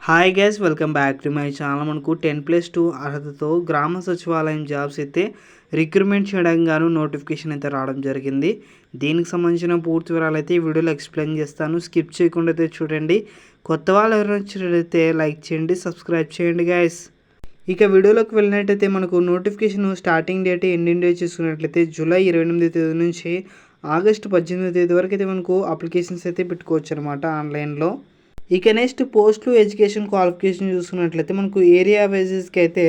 Hi guys, welcome back to my channel. మనకు 10+2 అర్హతతో గ్రామ సచివాలయం జాబ్స్ అయితే రిక్రూట్మెంట్ చేయడం గాను నోటిఫికేషన్ అయితే రావడం జరిగింది. దీనికి సంబంధించిన పూర్తి వివరాలు అయితే ఈ వీడియోలో ఎక్స్ప్లెయిన్ చేస్తాను. స్కిప్ చేయకుండా అయితే చూడండి. కొత్త వాళ్ళు ఎవరైనా వచ్చినట్లయితే లైక్ చేయండి, సబ్స్క్రైబ్ చేయండి గైస్. ఇక వీడియోలోకి వెళ్ళినట్టయితే మనకు notification starting date ending date చూసుకున్నట్లయితే జూలై 28వ తేదీ నుంచి ఆగస్టు 18వ తేదీ వరకు అయితే మనకు అప్లికేషన్స్ అయితే పెట్టుకోవచ్చు అనమాట ఆన్లైన్లో. ఇక నెక్స్ట్ పోస్టులు ఎడ్యుకేషన్ క్వాలిఫికేషన్ చూసుకున్నట్లయితే మనకు ఏరియా వైజెస్కి అయితే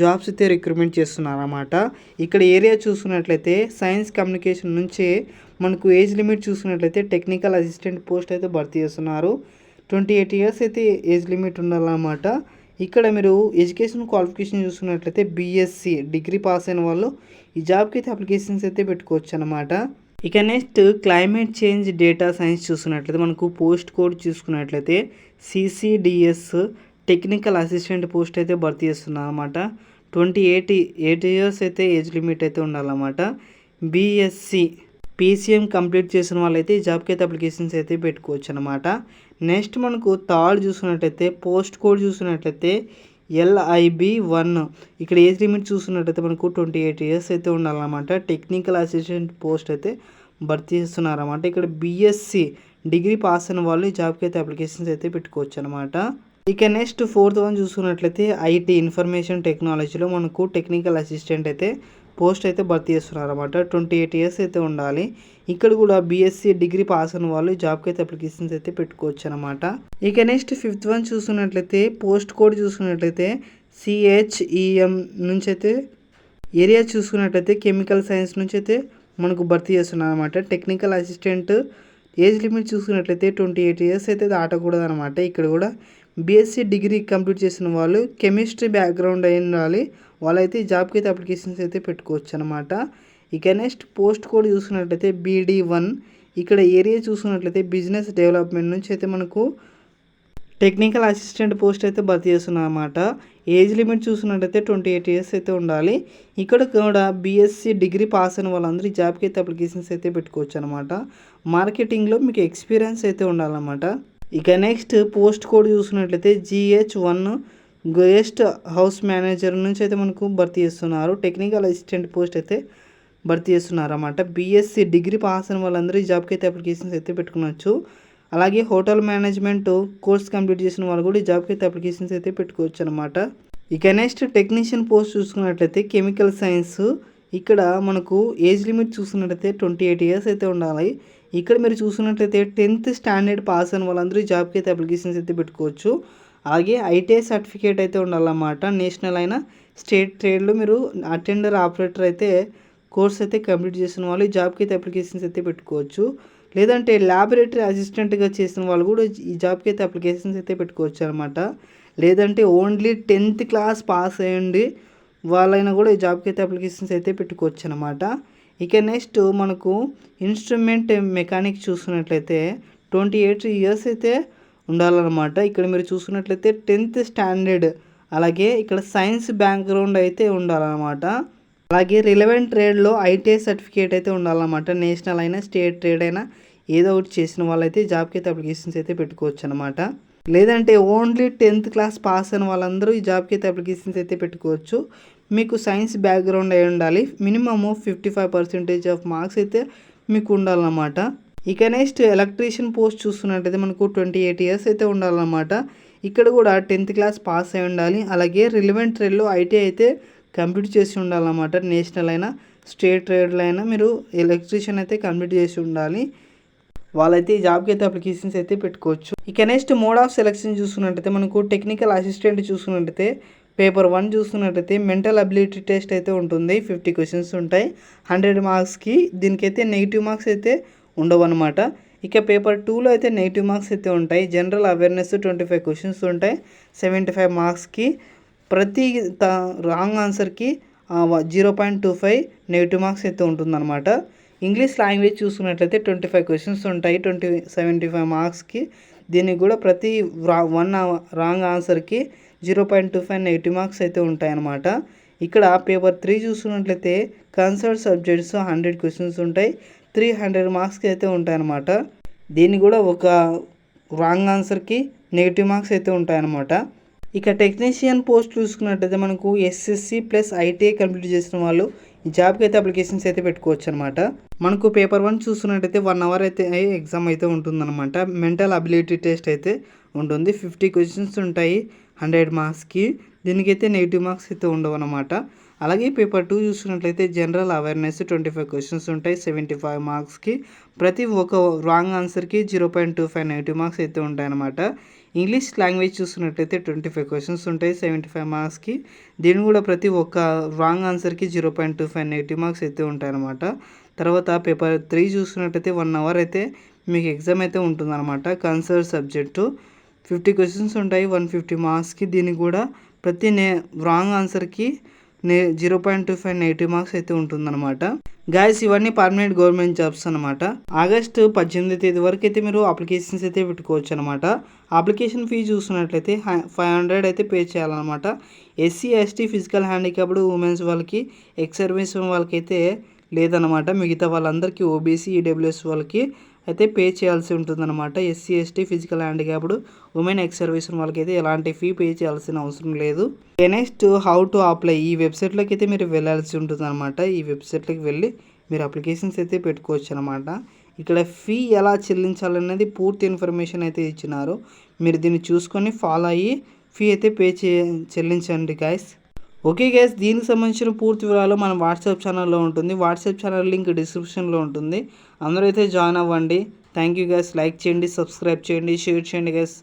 జాబ్స్ అయితే రిక్రూట్మెంట్ చేస్తున్నారు అన్నమాట. ఇక్కడ ఏరియా చూసుకున్నట్లయితే సైన్స్ కమ్యూనికేషన్ నుంచి మనకు ఏజ్ లిమిట్ చూసుకున్నట్లయితే టెక్నికల్ అసిస్టెంట్ పోస్ట్ అయితే భర్తీ చేస్తున్నారు. 28 ఇయర్స్ అయితే ఏజ్ లిమిట్ ఉండాలన్నమాట. ఇక్కడ మీరు ఎడ్యుకేషన్ క్వాలిఫికేషన్ చూసుకున్నట్లయితే బీఎస్సీ డిగ్రీ పాస్ అయిన వాళ్ళు ఈ జాబ్కి అయితే అప్లికేషన్స్ అయితే పెట్టుకోవచ్చు అనమాట. ఇక next climate change data science చూసుకున్నట్లయితే మనకు పోస్ట్ కోడ్ చూసుకున్నట్లయితే సిసిడిఎస్ టెక్నికల్ అసిస్టెంట్ పోస్ట్ అయితే భర్తీ చేస్తున్నారు అనమాట. 28 ఇయర్స్ అయితే ఏజ్ లిమిట్ అయితే ఉండాలన్నమాట. బీఎస్సీ పీసీఎం కంప్లీట్ చేసిన వాళ్ళైతే ఈ జాబ్కి అయితే అప్లికేషన్స్ అయితే పెట్టుకోవచ్చు అనమాట. నెక్స్ట్ మనకు థర్డ్ చూసుకున్నట్లయితే పోస్ట్ కోడ్ చూసుకున్నట్లయితే LIB1 ఇక్కడ ఏజ్ లిమిట్ చూసుకున్నట్టయితే మనకు 28 ఇయర్స్ అయితే ఉండాలన్నమాట. టెక్నికల్ అసిస్టెంట్ పోస్ట్ అయితే భర్తీ చేస్తున్నారన్నమాట. ఇక్కడ బీఎస్సీ డిగ్రీ పాస్ అయిన వాళ్ళు ఈ జాబ్కి అయితే అప్లికేషన్స్ అయితే పెట్టుకోవచ్చు అనమాట. ఇక నెక్స్ట్ ఫోర్త్ వన్ చూసుకున్నట్లయితే ఐటీ ఇన్ఫర్మేషన్ టెక్నాలజీలో మనకు టెక్నికల్ అసిస్టెంట్ అయితే పోస్ట్ అయితే భర్తీ చేస్తున్నారు అనమాట. 28 ఇయర్స్ అయితే ఉండాలి. ఇక్కడ కూడా బీఎస్సీ డిగ్రీ పాస్ అయిన వాళ్ళు జాబ్కి అయితే అప్లికేషన్స్ అయితే పెట్టుకోవచ్చు అనమాట. ఇక నెక్స్ట్ ఫిఫ్త్ వన్ చూసుకున్నట్లయితే పోస్ట్ కోడ్ చూసుకున్నట్లయితే CHEM నుంచి అయితే ఏరియా చూసుకున్నట్లయితే కెమికల్ సైన్స్ నుంచి అయితే మనకు భర్తీ చేస్తున్నారు అనమాట. టెక్నికల్ అసిస్టెంట్ ఏజ్ లిమిట్ చూసుకున్నట్లయితే 28 ఇయర్స్ అయితే దాటకూడదు అనమాట. ఇక్కడ కూడా బీఎస్సీ డిగ్రీ కంప్లీట్ చేసిన వాళ్ళు కెమిస్ట్రీ బ్యాక్గ్రౌండ్ అయి ఉండాలి. వాళ్ళైతే ఈ జాబ్కి అయితే అప్లికేషన్స్ అయితే పెట్టుకోవచ్చు అనమాట. ఇక నెక్స్ట్ పోస్ట్ కోడ్ చూసుకున్నట్లయితే BD1 ఇక్కడ ఏరియా చూసుకున్నట్లయితే బిజినెస్ డెవలప్మెంట్ నుంచి అయితే మనకు టెక్నికల్ అసిస్టెంట్ పోస్ట్ అయితే భర్తీ చేస్తున్నారు అన్నమాట. ఏజ్ లిమిట్ చూసుకున్నట్లయితే 28 ఇయర్స్ అయితే ఉండాలి. ఇక్కడ కూడా బీఎస్సీ డిగ్రీ పాస్ అయిన వాళ్ళందరూ ఈ జాబ్కి అయితే అప్లికేషన్స్ అయితే పెట్టుకోవచ్చు అనమాట. మార్కెటింగ్లో మీకు ఎక్స్పీరియన్స్ అయితే ఉండాలన్నమాట. ఇక నెక్స్ట్ పోస్ట్ కోడ్ చూసుకున్నట్లయితే GH1 గెస్ట్ హౌస్ మేనేజర్ నుంచి అయితే మనకు భర్తీ చేస్తున్నారు. టెక్నికల్ అసిస్టెంట్ పోస్ట్ అయితే భర్తీ చేస్తున్నారు అన్నమాట. బీఎస్సీ డిగ్రీ పాస్ అయిన వాళ్ళందరూ ఈ జాబ్కి అయితే అప్లికేషన్స్ అయితే పెట్టుకోవచ్చు. అలాగే హోటల్ మేనేజ్మెంట్ కోర్స్ కంప్లీట్ చేసిన వాళ్ళు కూడా ఈ జాబ్కి అయితే అప్లికేషన్స్ అయితే పెట్టుకోవచ్చు అనమాట. ఇక నెక్స్ట్ టెక్నీషియన్ పోస్ట్ చూసుకున్నట్లయితే కెమికల్ సైన్స్ ఇక్కడ మనకు ఏజ్ లిమిట్ చూసుకున్నట్లయితే 28 ఇయర్స్ అయితే ఉండాలి. ఇక్కడ మీరు చూసుకున్నట్లయితే 10th స్టాండర్డ్ పాస్ అయిన వాళ్ళందరూ ఈ జాబ్కి అయితే అప్లికేషన్స్ అయితే పెట్టుకోవచ్చు. అలాగే ITI సర్టిఫికేట్ అయితే ఉండాలన్నమాట. నేషనల్ అయినా స్టేట్ ట్రేడ్లో మీరు అటెండర్ ఆపరేటర్ అయితే కోర్స్ అయితే కంప్లీట్ చేసిన వాళ్ళు ఈ జాబ్కి అయితే అప్లికేషన్స్ అయితే పెట్టుకోవచ్చు. లేదంటే ల్యాబొరేటరీ అసిస్టెంట్గా చేసిన వాళ్ళు కూడా ఈ జాబ్కి అయితే అప్లికేషన్స్ అయితే పెట్టుకోవచ్చు అనమాట. లేదంటే ఓన్లీ 10th క్లాస్ పాస్ అయ్యండి వాళ్ళైనా కూడా ఈ జాబ్కి అయితే అప్లికేషన్స్ అయితే పెట్టుకోవచ్చు అనమాట. ఇక నెక్స్ట్ మనకు ఇన్స్ట్రుమెంట్ మెకానిక్ చూసుకున్నట్లయితే 28 ఇయర్స్ అయితే ఉండాలన్నమాట. ఇక్కడ మీరు చూసుకున్నట్లయితే 10th స్టాండర్డ్ అలాగే ఇక్కడ సైన్స్ బ్యాక్గ్రౌండ్ అయితే ఉండాలన్నమాట. అలాగే రిలవెంట్ ట్రేడ్లో ITI సర్టిఫికేట్ అయితే ఉండాలన్నమాట. నేషనల్ అయినా స్టేట్ ట్రేడ్ అయినా ఏదో ఒకటి చేసిన వాళ్ళైతే జాబ్కి అయితే అప్లికేషన్స్ అయితే పెట్టుకోవచ్చు అనమాట. లేదంటే ఓన్లీ 10th క్లాస్ పాస్ అయిన వాళ్ళందరూ ఈ జాబ్కి అయితే అప్లికేషన్స్ అయితే పెట్టుకోవచ్చు. మీకు సైన్స్ బ్యాక్గ్రౌండ్ అయి ఉండాలి. మినిమము 55% ఆఫ్ మార్క్స్ అయితే మీకు ఉండాలన్నమాట. ఇక నెక్స్ట్ ఎలక్ట్రీషియన్ పోస్ట్ చూస్తున్నట్టయితే మనకు 28 ఇయర్స్ అయితే ఉండాలన్నమాట. ఇక్కడ కూడా 10th క్లాస్ పాస్ అయి ఉండాలి. అలాగే రిలవెంట్ ట్రేడ్లో ITI అయితే కంప్లీట్ చేసి ఉండాలన్నమాట. నేషనల్ అయినా స్టేట్ ట్రేడ్లో అయినా మీరు ఎలక్ట్రీషియన్ అయితే కంప్లీట్ చేసి ఉండాలి. వాళ్ళైతే ఈ జాబ్కి అయితే అప్లికేషన్స్ అయితే పెట్టుకోవచ్చు. ఇక నెక్స్ట్ మోడ్ ఆఫ్ సెలెక్షన్ చూసుకున్నట్టయితే మనకు టెక్నికల్ అసిస్టెంట్ చూసుకున్నట్టయితే పేపర్ 1 చూసుకున్నట్టయితే మెంటల్ అబిలిటీ టెస్ట్ అయితే ఉంటుంది. 50 క్వశ్చన్స్ ఉంటాయి 100 మార్క్స్కి. దీనికైతే నెగిటివ్ మార్క్స్ అయితే ఉండవు అనమాట. ఇక పేపర్ 2లో అయితే నెగిటివ్ మార్క్స్ అయితే ఉంటాయి. జనరల్ అవేర్నెస్ 25 క్వశ్చన్స్ ఉంటాయి 75 మార్క్స్కి. ప్రతి రాంగ్ ఆన్సర్కి 0.25 నెగిటివ్ మార్క్స్ అయితే ఉంటుందన్నమాట. ఇంగ్లీష్ లాంగ్వేజ్ చూసుకున్నట్లయితే 25 క్వశ్చన్స్ ఉంటాయి 75 మార్క్స్కి. దీనికి కూడా ప్రతి 1 రాంగ్ ఆన్సర్కి 0.25 నెగిటివ్ మార్క్స్ అయితే ఉంటాయి అన్నమాట. ఇక్కడ పేపర్ 3 చూసుకున్నట్లయితే కన్సర్న్ సబ్జెక్ట్స్ 100 క్వశ్చన్స్ ఉంటాయి 300 మార్క్స్కి అయితే ఉంటాయన్నమాట. దీన్ని కూడా ఒక రాంగ్ ఆన్సర్కి నెగిటివ్ మార్క్స్ అయితే ఉంటాయన్నమాట. ఇక టెక్నీషియన్ పోస్ట్ చూసుకున్నట్టయితే మనకు ఎస్ఎస్సి ప్లస్ ఐటీఐ కంప్లీట్ చేసిన వాళ్ళు ఈ జాబ్కి అయితే అప్లికేషన్స్ అయితే పెట్టుకోవచ్చు అనమాట. మనకు పేపర్ 1 చూసుకున్నట్టయితే 1 అవర్ అయితే ఎగ్జామ్ అయితే ఉంటుందన్నమాట. మెంటల్ అబిలిటీ టెస్ట్ అయితే ఉంటుంది. 50 క్వశ్చన్స్ ఉంటాయి 100 మార్క్స్కి. దీనికైతే నెగిటివ్ మార్క్స్ అయితే ఉండవు అనమాట. అలాగే పేపర్ 2 చూసుకున్నట్లయితే జనరల్ అవేర్నెస్ 25 క్వశ్చన్స్ ఉంటాయి 75 మార్క్స్కి. ప్రతి ఒక్క రాంగ్ ఆన్సర్కి 0.25 నెగిటివ్ మార్క్స్ అయితే ఉంటాయన్నమాట. ఇంగ్లీష్ లాంగ్వేజ్ చూసుకున్నట్లయితే 25 క్వశ్చన్స్ ఉంటాయి 75 మార్క్స్కి. దీని కూడా ప్రతి ఒక్క రాంగ్ ఆన్సర్కి 0.25 నెగిటివ్ మార్క్స్ అయితే ఉంటాయన్నమాట. తర్వాత పేపర్ 3 చూసుకున్నట్లయితే 1 అవర్ అయితే మీకు ఎగ్జామ్ అయితే ఉంటుందన్నమాట. కన్సర్న్ సబ్జెక్టు 50 క్వశ్చన్స్ ఉంటాయి 150 మార్క్స్కి. దీనికి కూడా ప్రతి రాంగ్ ఆన్సర్కి 0.25 నెగిటివ్ మార్క్స్ అయితే ఉంటుందన్నమాట. గాయస్ ఇవన్నీ పర్మనెంట్ గవర్నమెంట్ జాబ్స్ అనమాట. ఆగస్టు 18వ తేదీ వరకు అయితే మీరు అప్లికేషన్స్ అయితే పెట్టుకోవచ్చు అనమాట. అప్లికేషన్ ఫీ చూసుకున్నట్లయితే 500 అయితే పే చేయాలన్నమాట. SC ST physical handicapped women's వాళ్ళకి ఎక్స్ సర్వీస్ వాళ్ళకి అయితే లేదన్నమాట. మిగతా వాళ్ళందరికీ ఓబీసీ ఈడబ్ల్యూఎస్ వాళ్ళకి అయితే పే చేయాల్సి ఉంటుందన్నమాట. SC ST physical handicapped women ex service వాళ్ళకి అయితే ఎలాంటి ఫీ పే చేయాల్సిన అవసరం లేదు. నెక్స్ట్ హౌ టు అప్లై ఈ వెబ్సైట్లోకి అయితే మీరు వెళ్ళాల్సి ఉంటుందన్నమాట. ఈ వెబ్సైట్లోకి వెళ్ళి మీరు అప్లికేషన్స్ అయితే పెట్టుకోవచ్చు అనమాట. ఇక్కడ ఫీ ఎలా చెల్లించాలనేది పూర్తి ఇన్ఫర్మేషన్ అయితే ఇచ్చినారు. మీరు దీన్ని చూసుకొని ఫాలో అయ్యి ఫీ అయితే చెల్లించండి గైస్. ఓకే గైస్, దీనికి సంబంధించిన పూర్తి వివరాలు మన వాట్సాప్ ఛానల్లో ఉంటుంది. వాట్సాప్ ఛానల్ లింక్ డిస్క్రిప్షన్లో ఉంటుంది. అందరూ అయితే జాయిన్ అవ్వండి. Thank you guys. లైక్ చేయండి, సబ్స్క్రైబ్ చేయండి, షేర్ చేయండి గైస్.